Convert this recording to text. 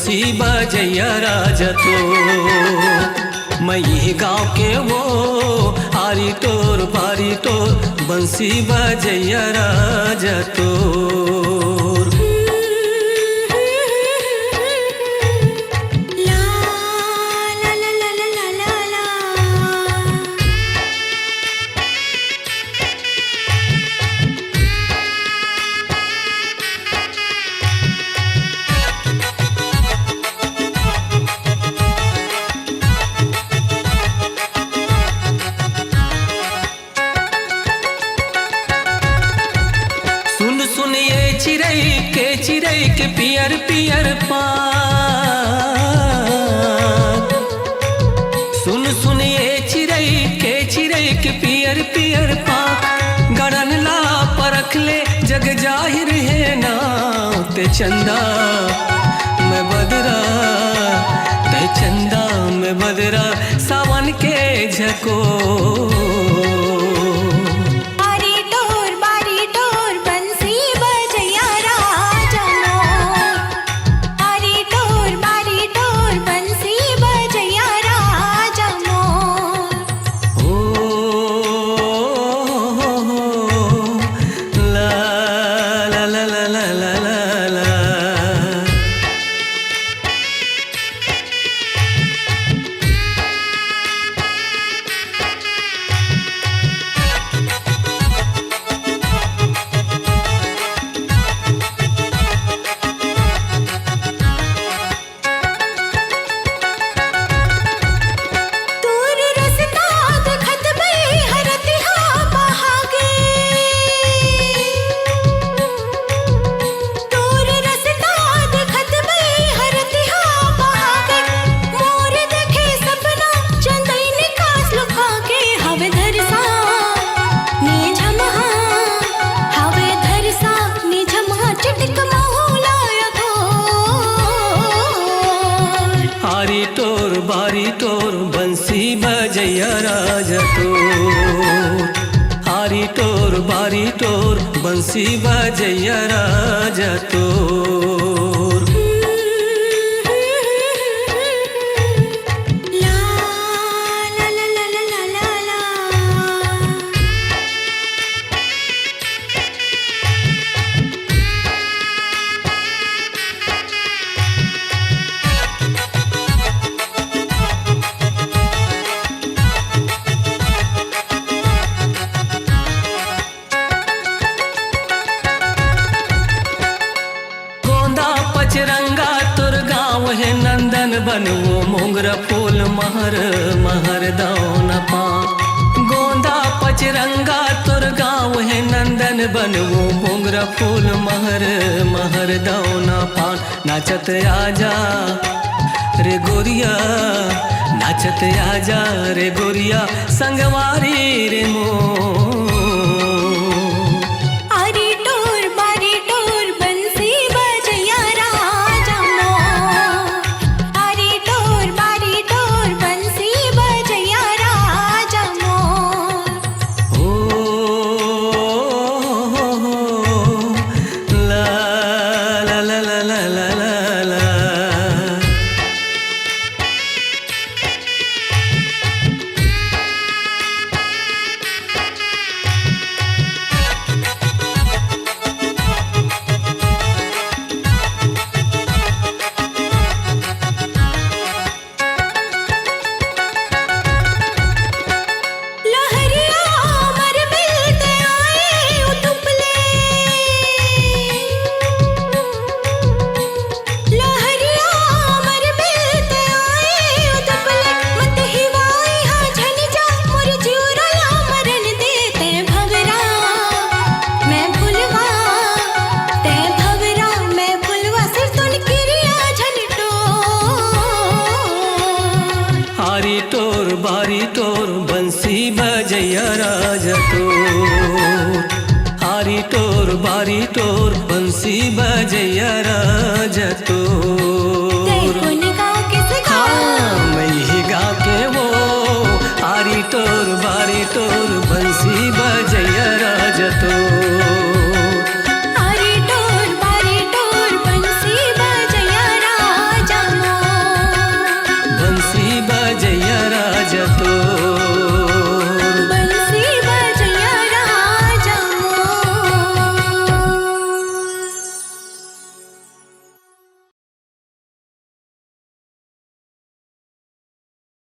बंसी बजैया राजा तो मैं ये गाँव के वो आरी टोर बारी टोर बंसी बजैया राजा तो चिड़ै के पियर पियर पात सुन सुन ये चिड़ै के पियर पियर पात गड़न ला परख ले जग जाहिर है ना ते चंदा मैं बदरा ते चंदा मैं बदरा सावन के झको बारी टोर बंसी बजैया राजा तो हारी टोर बारी टोर बंसी बजैया राजा तो पचरंगा तुर गाँव है नंदन बनवो मोंगरा फूल महर महर दाना पा गोंदा पचरंगा तुर गाँव है नंदन बनवो मोंगरा फूल महर महर दाना पान नाचत आजा रे गोरिया नाचत आजा रे गोरिया संगवारी रे मो बारी टोर बंसी बजैया राजा तो हारी टोर बारी टोर बंसी बजैया राजा तो।